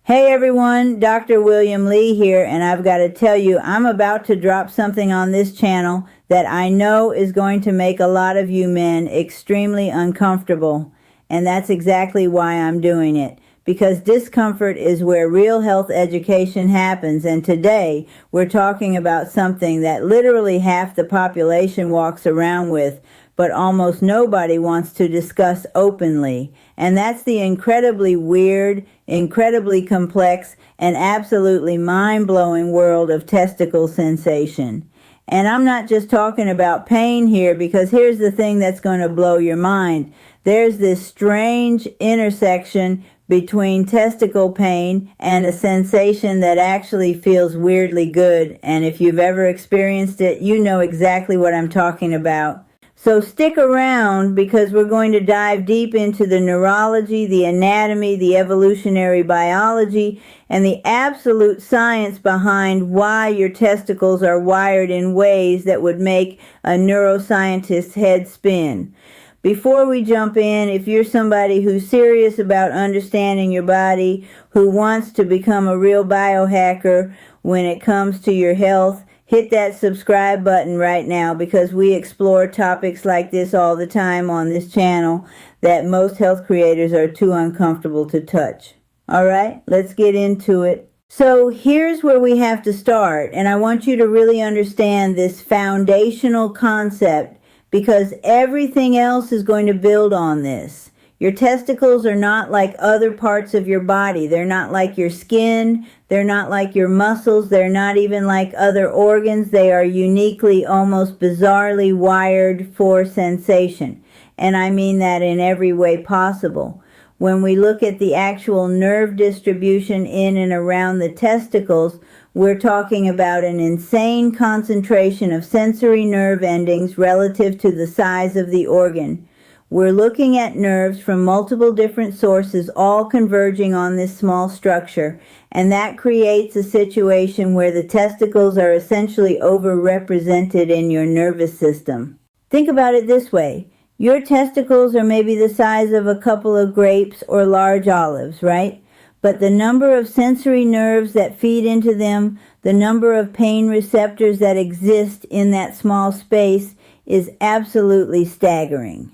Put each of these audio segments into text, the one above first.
Hey everyone, Dr. William Lee here, and I've got to tell you, I'm about to drop something on this channel that I know is going to make a lot of you men extremely uncomfortable, and that's exactly why I'm doing it. Because discomfort is where real health education happens, and today we're talking about something that literally half the population walks around with, but almost nobody wants to discuss openly, and that's the incredibly weird, incredibly complex, and absolutely mind-blowing world of testicle sensation. And I'm not just talking about pain here, because here's the thing that's going to blow your mind. There's this strange intersection between testicle pain and a sensation that actually feels weirdly good, and if you've ever experienced it, you know exactly what I'm talking about. So stick around, because we're going to dive deep into the neurology, the anatomy, the evolutionary biology, and the absolute science behind why your testicles are wired in ways that would make a neuroscientist's head spin. Before we jump in, if you're somebody who's serious about understanding your body, who wants to become a real biohacker when it comes to your health, hit that subscribe button right now, because we explore topics like this all the time on this channel that most health creators are too uncomfortable to touch. All right, let's get into it. So here's where we have to start, and I want you to really understand this foundational concept, because everything else is going to build on this. Your testicles are not like other parts of your body. They're not like your skin. They're not like your muscles. They're not even like other organs. They are uniquely, almost bizarrely wired for sensation. And I mean that in every way possible. When we look at the actual nerve distribution in and around the testicles, we're talking about an insane concentration of sensory nerve endings relative to the size of the organ. We're looking at nerves from multiple different sources, all converging on this small structure, and that creates a situation where the testicles are essentially overrepresented in your nervous system. Think about it this way. Your testicles are maybe the size of a couple of grapes or large olives, right? But the number of sensory nerves that feed into them, the number of pain receptors that exist in that small space is absolutely staggering.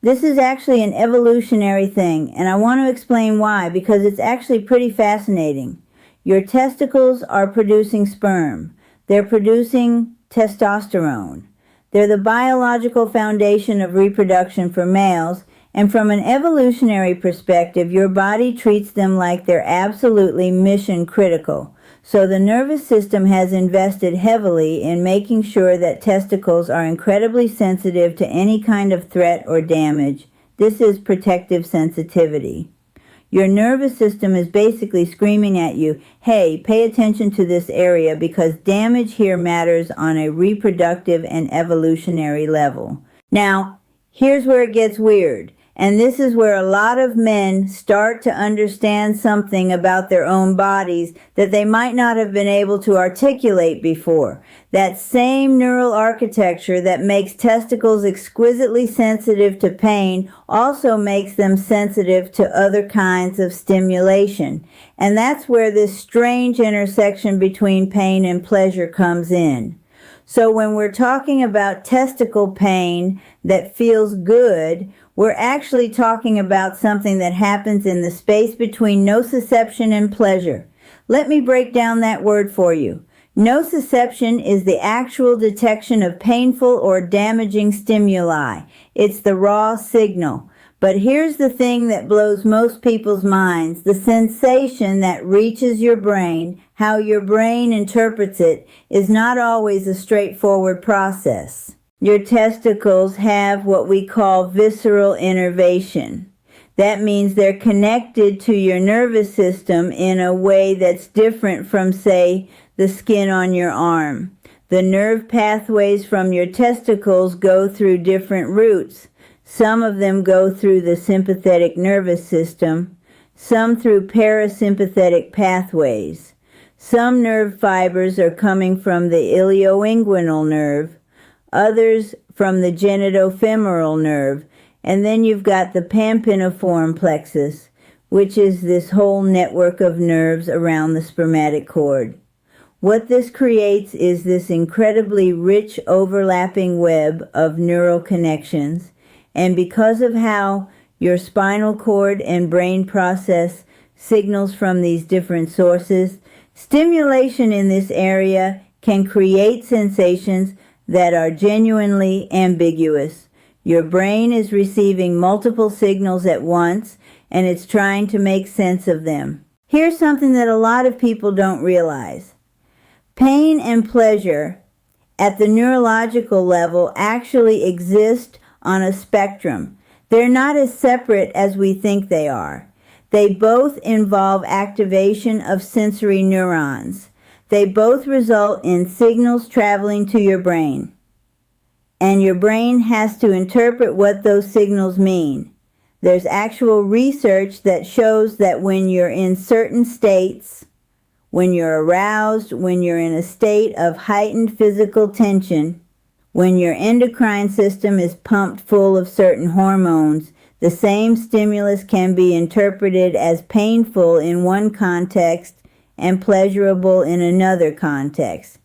This is actually an evolutionary thing, and I want to explain why, because it's actually pretty fascinating. Your testicles are producing sperm. They're producing testosterone. They're the biological foundation of reproduction for males, and from an evolutionary perspective, your body treats them like they're absolutely mission critical. So the nervous system has invested heavily in making sure that testicles are incredibly sensitive to any kind of threat or damage. This is protective sensitivity. Your nervous system is basically screaming at you, hey, pay attention to this area, because damage here matters on a reproductive and evolutionary level. Now, here's where it gets weird. And this is where a lot of men start to understand something about their own bodies that they might not have been able to articulate before. That same neural architecture that makes testicles exquisitely sensitive to pain also makes them sensitive to other kinds of stimulation. And that's where this strange intersection between pain and pleasure comes in. So when we're talking about testicle pain that feels good, we're actually talking about something that happens in the space between nociception and pleasure. Let me break down that word for you. Nociception is the actual detection of painful or damaging stimuli. It's the raw signal. But here's the thing that blows most people's minds. The sensation that reaches your brain, how your brain interprets it, is not always a straightforward process. Your testicles have what we call visceral innervation. That means they're connected to your nervous system in a way that's different from, say, the skin on your arm. The nerve pathways from your testicles go through different routes. Some of them go through the sympathetic nervous system, some through parasympathetic pathways. Some nerve fibers are coming from the ilioinguinal nerve, others from the genitofemoral nerve, and then you've got the pampiniform plexus, which is this whole network of nerves around the spermatic cord. What this creates is this incredibly rich overlapping web of neural connections, and because of how your spinal cord and brain process signals from these different sources, stimulation in this area can create sensations that are genuinely ambiguous. Your brain is receiving multiple signals at once, and it's trying to make sense of them. Here's something that a lot of people don't realize. Pain and pleasure at the neurological level actually exist on a spectrum. They're not as separate as we think they are. They both involve activation of sensory neurons. They both result in signals traveling to your brain. And your brain has to interpret what those signals mean. There's actual research that shows that when you're in certain states, when you're aroused, when you're in a state of heightened physical tension, when your endocrine system is pumped full of certain hormones, the same stimulus can be interpreted as painful in one context and pleasurable in another context.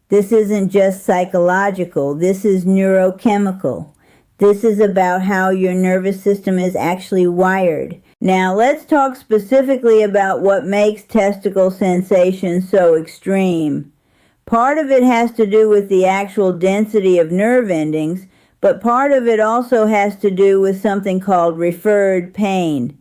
This isn't just psychological, this is neurochemical. This is about how your nervous system is actually wired. Now let's talk specifically about what makes testicle sensation so extreme. Part of it has to do with the actual density of nerve endings, but part of it also has to do with something called referred pain.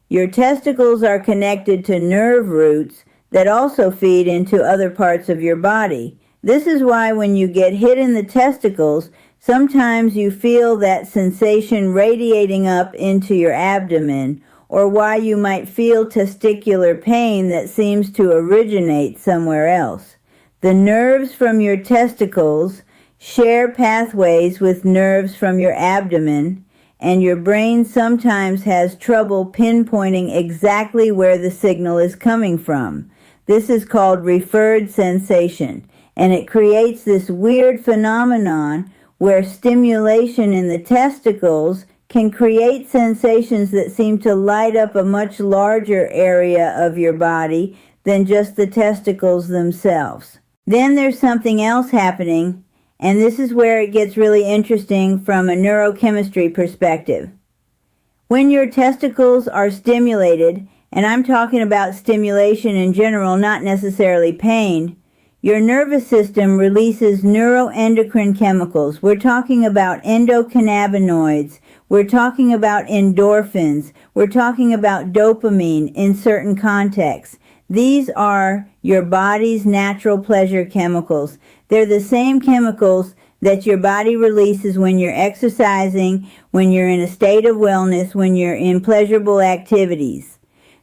Your testicles are connected to nerve roots that also feed into other parts of your body. This is why when you get hit in the testicles, sometimes you feel that sensation radiating up into your abdomen, or why you might feel testicular pain that seems to originate somewhere else. The nerves from your testicles share pathways with nerves from your abdomen, and your brain sometimes has trouble pinpointing exactly where the signal is coming from. This is called referred sensation, and it creates this weird phenomenon where stimulation in the testicles can create sensations that seem to light up a much larger area of your body than just the testicles themselves. Then there's something else happening, and this is where it gets really interesting from a neurochemistry perspective. When your testicles are stimulated, and I'm talking about stimulation in general, not necessarily pain, your nervous system releases neuroendocrine chemicals. We're talking about endocannabinoids. We're talking about endorphins. We're talking about dopamine in certain contexts. These are your body's natural pleasure chemicals. They're the same chemicals that your body releases when you're exercising, when you're in a state of wellness, when you're in pleasurable activities.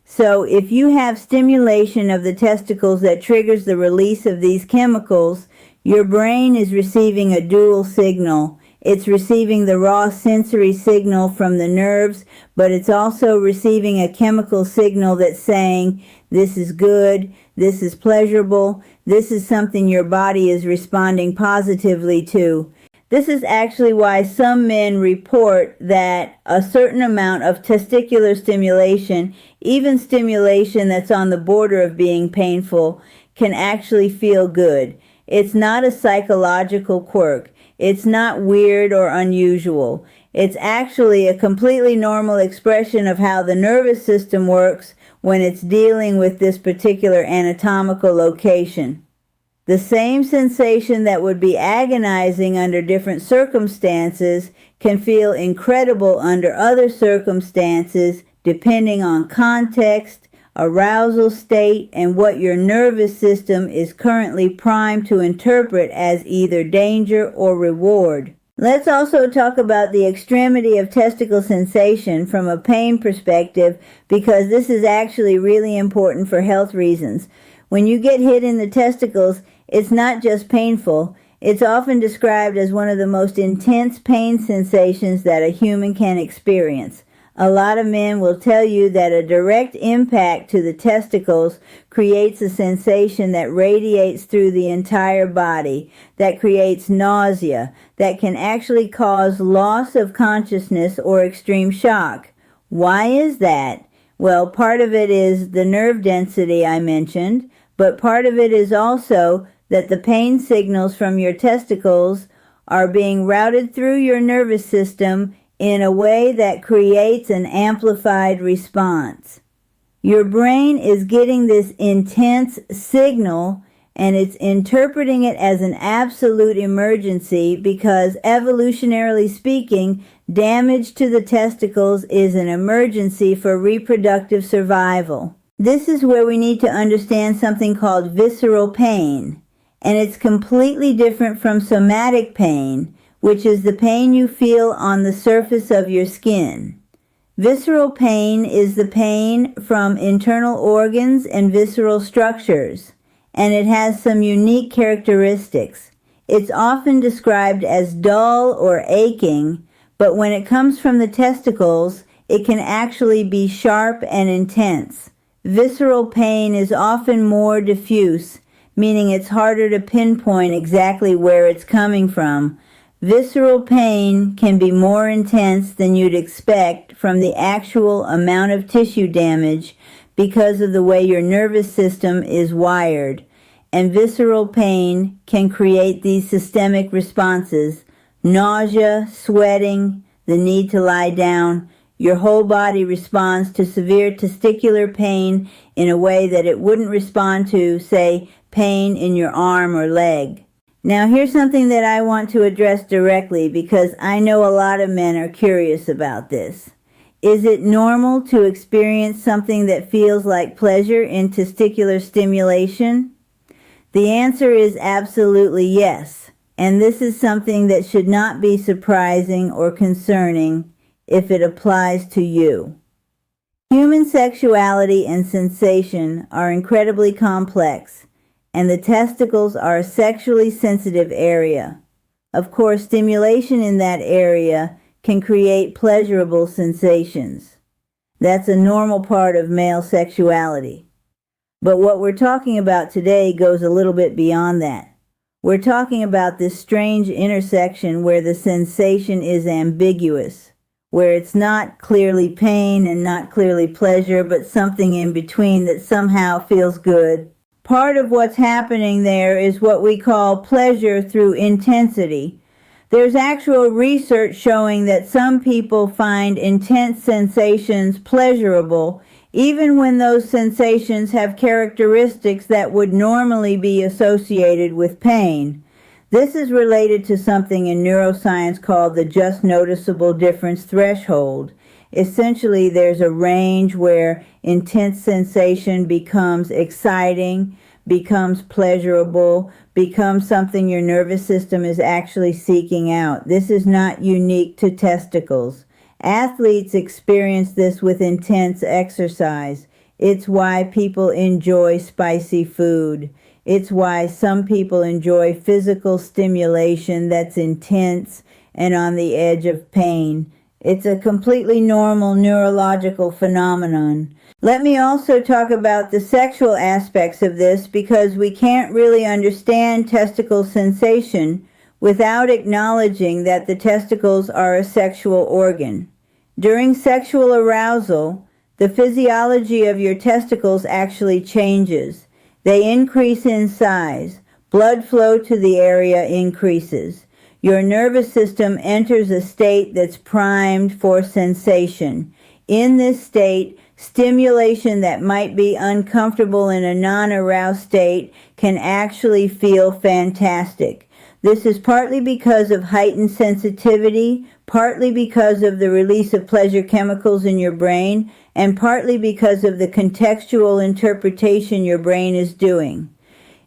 So if you have stimulation of the testicles that triggers the release of these chemicals, your brain is receiving a dual signal. It's receiving the raw sensory signal from the nerves, but it's also receiving a chemical signal that's saying, this is good, this is pleasurable, this is something your body is responding positively to. This is actually why some men report that a certain amount of testicular stimulation, even stimulation that's on the border of being painful, can actually feel good. It's not a psychological quirk. It's not weird or unusual. It's actually a completely normal expression of how the nervous system works when it's dealing with this particular anatomical location. The same sensation that would be agonizing under different circumstances can feel incredible under other circumstances depending on context, arousal state, and what your nervous system is currently primed to interpret as either danger or reward. Let's also talk about the extremity of testicle sensation from a pain perspective, because this is actually really important for health reasons. When you get hit in the testicles, it's not just painful. It's often described as one of the most intense pain sensations that a human can experience. A lot of men will tell you that a direct impact to the testicles creates a sensation that radiates through the entire body, that creates nausea, that can actually cause loss of consciousness or extreme shock. Why is that? Well, part of it is the nerve density I mentioned, but part of it is also that the pain signals from your testicles are being routed through your nervous system in a way that creates an amplified response. Your brain is getting this intense signal and it's interpreting it as an absolute emergency because, evolutionarily speaking, damage to the testicles is an emergency for reproductive survival. This is where we need to understand something called visceral pain, and it's completely different from somatic pain, which is the pain you feel on the surface of your skin. Visceral pain is the pain from internal organs and visceral structures, and it has some unique characteristics. It's often described as dull or aching, but when it comes from the testicles, it can actually be sharp and intense. Visceral pain is often more diffuse, meaning it's harder to pinpoint exactly where it's coming from. Visceral pain can be more intense than you'd expect from the actual amount of tissue damage because of the way your nervous system is wired. And visceral pain can create these systemic responses: nausea, sweating, the need to lie down. Your whole body responds to severe testicular pain in a way that it wouldn't respond to, say, pain in your arm or leg. Now, here's something that I want to address directly because I know a lot of men are curious about this. Is it normal to experience something that feels like pleasure in testicular stimulation? The answer is absolutely yes, and this is something that should not be surprising or concerning if it applies to you. Human sexuality and sensation are incredibly complex, and the testicles are a sexually sensitive area. Of course, stimulation in that area can create pleasurable sensations. That's a normal part of male sexuality. But what we're talking about today goes a little bit beyond that. We're talking about this strange intersection where the sensation is ambiguous, where it's not clearly pain and not clearly pleasure, but something in between that somehow feels good. Part of what's happening there is what we call pleasure through intensity. There's actual research showing that some people find intense sensations pleasurable, even when those sensations have characteristics that would normally be associated with pain. This is related to something in neuroscience called the just noticeable difference threshold. Essentially, there's a range where intense sensation becomes exciting, becomes pleasurable, becomes something your nervous system is actually seeking out. This is not unique to testicles. Athletes experience this with intense exercise. It's why people enjoy spicy food. It's why some people enjoy physical stimulation that's intense and on the edge of pain. It's a completely normal neurological phenomenon. Let me also talk about the sexual aspects of this because we can't really understand testicle sensation without acknowledging that the testicles are a sexual organ. During sexual arousal, the physiology of your testicles actually changes. They increase in size. Blood flow to the area increases. Your nervous system enters a state that's primed for sensation. In this state, stimulation that might be uncomfortable in a non-aroused state can actually feel fantastic. This is partly because of heightened sensitivity, partly because of the release of pleasure chemicals in your brain, and partly because of the contextual interpretation your brain is doing.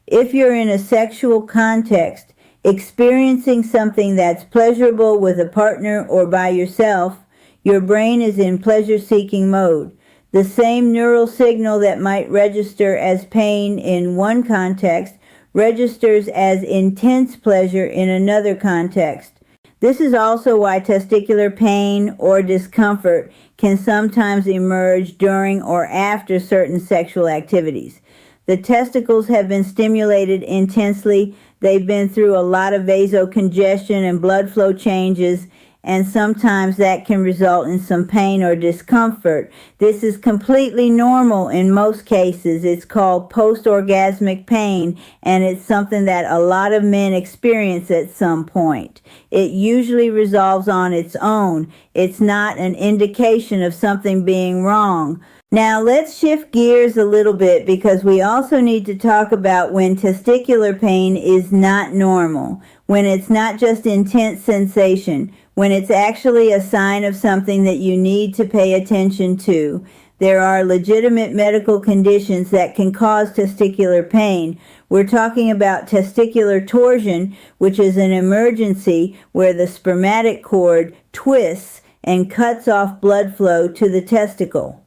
If you're in a sexual context, experiencing something that's pleasurable with a partner or by yourself, your brain is in pleasure-seeking mode. The same neural signal that might register as pain in one context registers as intense pleasure in another context. This is also why testicular pain or discomfort can sometimes emerge during or after certain sexual activities. The testicles have been stimulated intensely. They've been through a lot of vasocongestion and blood flow changes, and sometimes that can result in some pain or discomfort. This is completely normal in most cases. It's called post-orgasmic pain, and it's something that a lot of men experience at some point. It usually resolves on its own. It's not an indication of something being wrong. Now let's shift gears a little bit, because we also need to talk about when testicular pain is not normal, when it's not just intense sensation, when it's actually a sign of something that you need to pay attention to. There are legitimate medical conditions that can cause testicular pain. We're talking about testicular torsion, which is an emergency where the spermatic cord twists and cuts off blood flow to the testicle.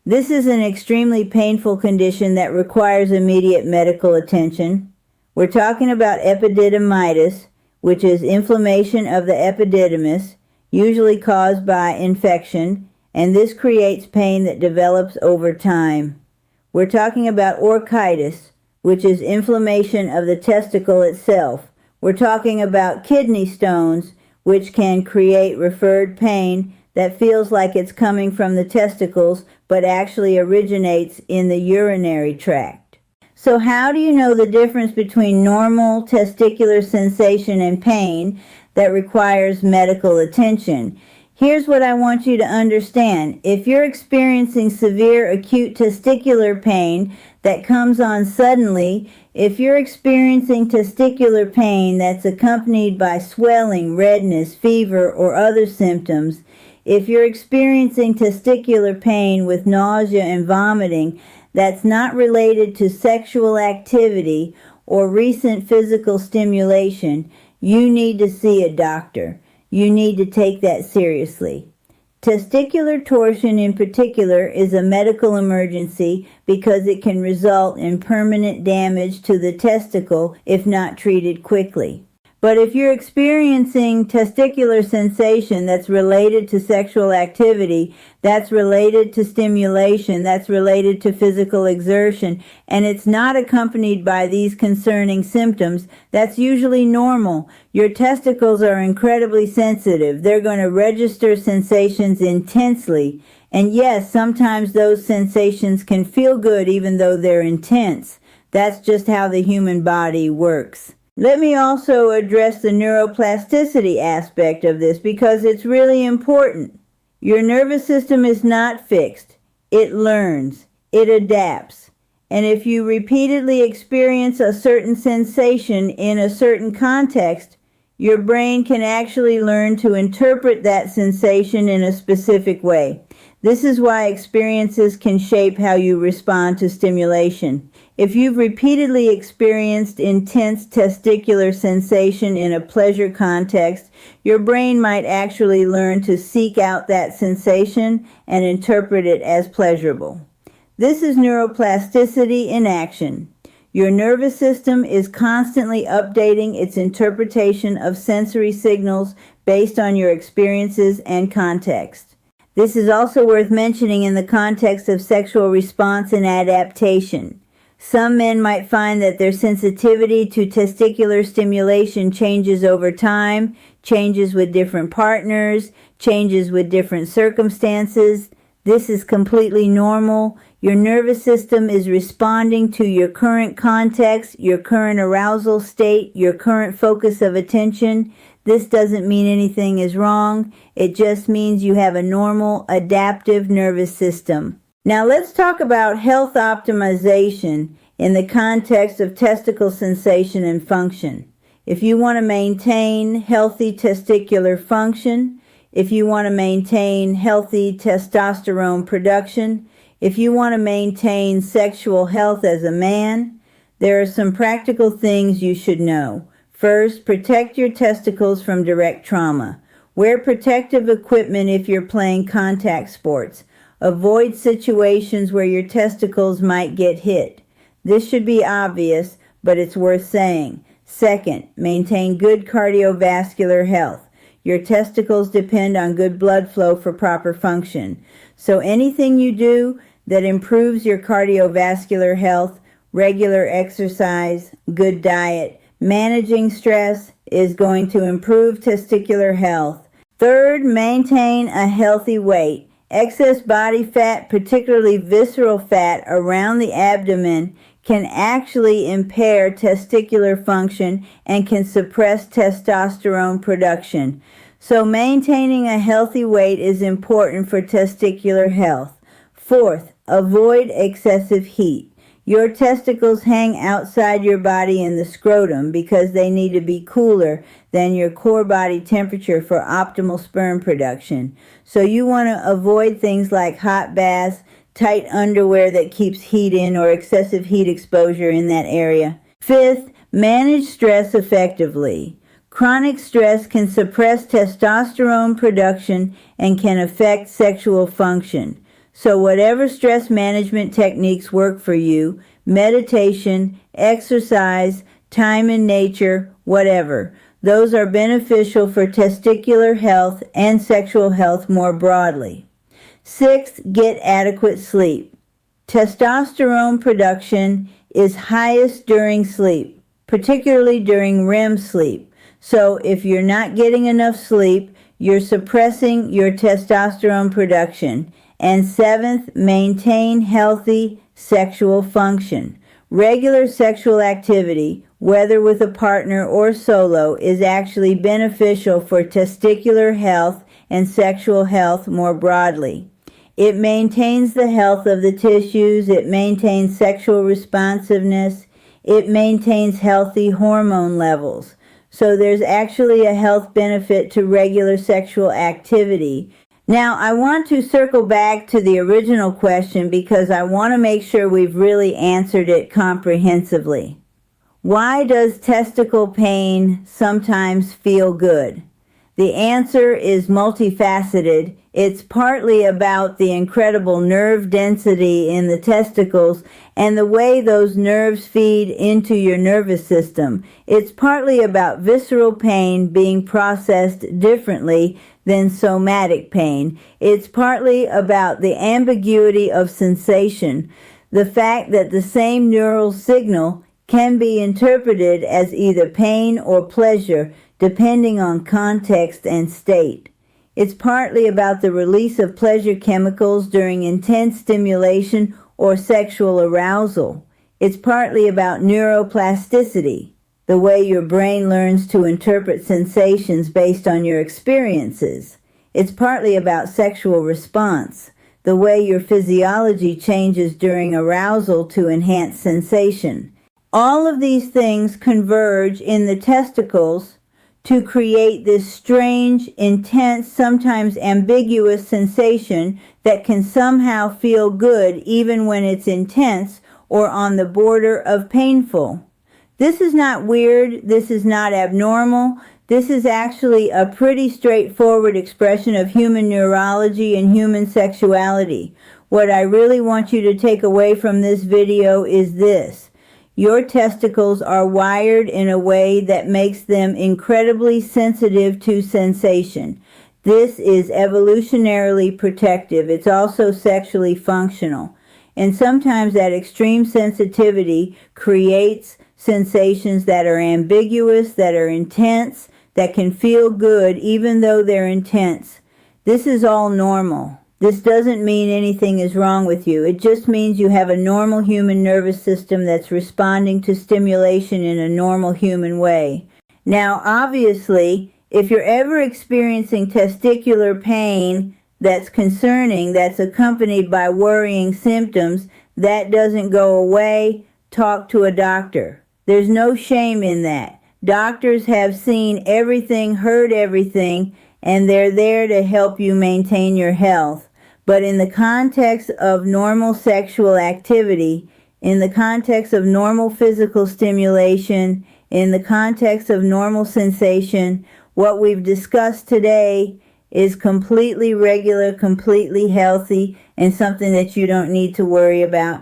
This is an extremely painful condition that requires immediate medical attention. We're talking about epididymitis, which is inflammation of the epididymis, usually caused by infection, and this creates pain that develops over time. We're talking about orchitis, which is inflammation of the testicle itself. We're talking about kidney stones, which can create referred pain that feels like it's coming from the testicles, but actually originates in the urinary tract. So how do you know the difference between normal testicular sensation and pain that requires medical attention? Here's what I want you to understand. If you're experiencing severe acute testicular pain that comes on suddenly, if you're experiencing testicular pain that's accompanied by swelling, redness, fever, or other symptoms, if you're experiencing testicular pain with nausea and vomiting that's not related to sexual activity or recent physical stimulation, you need to see a doctor. You need to take that seriously. Testicular torsion in particular is a medical emergency because it can result in permanent damage to the testicle if not treated quickly. But if you're experiencing testicular sensation that's related to sexual activity, that's related to stimulation, that's related to physical exertion, and it's not accompanied by these concerning symptoms, that's usually normal. Your testicles are incredibly sensitive. They're going to register sensations intensely. And yes, sometimes those sensations can feel good even though they're intense. That's just how the human body works. Let me also address the neuroplasticity aspect of this because it's really important. Your nervous system is not fixed. It learns. It adapts. And if you repeatedly experience a certain sensation in a certain context, your brain can actually learn to interpret that sensation in a specific way. This is why experiences can shape how you respond to stimulation. If you've repeatedly experienced intense testicular sensation in a pleasure context, your brain might actually learn to seek out that sensation and interpret it as pleasurable. This is neuroplasticity in action. Your nervous system is constantly updating its interpretation of sensory signals based on your experiences and context. This is also worth mentioning in the context of sexual response and adaptation. Some men might find that their sensitivity to testicular stimulation changes over time, changes with different partners, changes with different circumstances. This is completely normal. Your nervous system is responding to your current context, your current arousal state, your current focus of attention. This doesn't mean anything is wrong. It just means you have a normal, adaptive nervous system. Now let's talk about health optimization in the context of testicle sensation and function. If you want to maintain healthy testicular function, if you want to maintain healthy testosterone production, if you want to maintain sexual health as a man, there are some practical things you should know. First, protect your testicles from direct trauma. Wear protective equipment if you're playing contact sports. Avoid situations where your testicles might get hit. This should be obvious, but it's worth saying. Second, maintain good cardiovascular health. Your testicles depend on good blood flow for proper function. So anything you do that improves your cardiovascular health, regular exercise, good diet, managing stress is going to improve testicular health. Third, maintain a healthy weight. Excess body fat, particularly visceral fat around the abdomen, can actually impair testicular function and can suppress testosterone production. So maintaining a healthy weight is important for testicular health. Fourth, avoid excessive heat. Your testicles hang outside your body in the scrotum because they need to be cooler than your core body temperature for optimal sperm production. So you want to avoid things like hot baths, tight underwear that keeps heat in, or excessive heat exposure in that area. Fifth, manage stress effectively. Chronic stress can suppress testosterone production and can affect sexual function. So whatever stress management techniques work for you, meditation, exercise, time in nature, whatever, those are beneficial for testicular health and sexual health more broadly. Sixth, get adequate sleep. Testosterone production is highest during sleep, particularly during REM sleep. So if you're not getting enough sleep, you're suppressing your testosterone production. And seventh, maintain healthy sexual function. Regular sexual activity, whether with a partner or solo, is actually beneficial for testicular health and sexual health more broadly. It maintains the health of the tissues, it maintains sexual responsiveness, it maintains healthy hormone levels. So there's actually a health benefit to regular sexual activity. Now, I want to circle back to the original question because I want to make sure we've really answered it comprehensively. Why does testicle pain sometimes feel good? The answer is multifaceted. It's partly about the incredible nerve density in the testicles and the way those nerves feed into your nervous system. It's partly about visceral pain being processed differently than somatic pain. It's partly about the ambiguity of sensation, the fact that the same neural signal can be interpreted as either pain or pleasure depending on context and state. It's partly about the release of pleasure chemicals during intense stimulation or sexual arousal. It's partly about neuroplasticity, the way your brain learns to interpret sensations based on your experiences. It's partly about sexual response, the way your physiology changes during arousal to enhance sensation. All of these things converge in the testicles to create this strange, intense, sometimes ambiguous sensation that can somehow feel good even when it's intense or on the border of painful. This is not weird. This is not abnormal. This is actually a pretty straightforward expression of human neurology and human sexuality. What I really want you to take away from this video is this. Your testicles are wired in a way that makes them incredibly sensitive to sensation. This is evolutionarily protective. It's also sexually functional. And sometimes that extreme sensitivity creates sensations that are ambiguous, that are intense, that can feel good even though they're intense. This is all normal. This doesn't mean anything is wrong with you. It just means you have a normal human nervous system that's responding to stimulation in a normal human way. Now, obviously, if you're ever experiencing testicular pain that's concerning, that's accompanied by worrying symptoms, that doesn't go away, talk to a doctor. There's no shame in that. Doctors have seen everything, heard everything, and they're there to help you maintain your health. But in the context of normal sexual activity, in the context of normal physical stimulation, in the context of normal sensation, what we've discussed today is completely regular, completely healthy, and something that you don't need to worry about.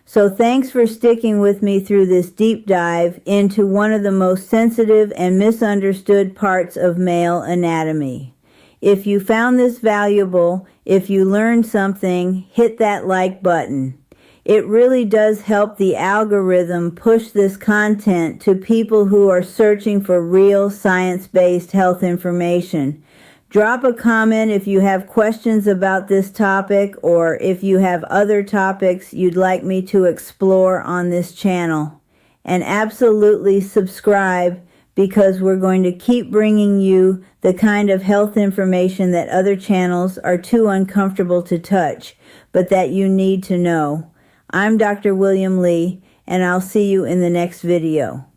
So thanks for sticking with me through this deep dive into one of the most sensitive and misunderstood parts of male anatomy. If you found this valuable, if you learned something, hit that like button. It really does help the algorithm push this content to people who are searching for real science-based health information. Drop a comment if you have questions about this topic or if you have other topics you'd like me to explore on this channel. And absolutely subscribe, because we're going to keep bringing you the kind of health information that other channels are too uncomfortable to touch, but that you need to know. I'm Dr. William Lee, and I'll see you in the next video.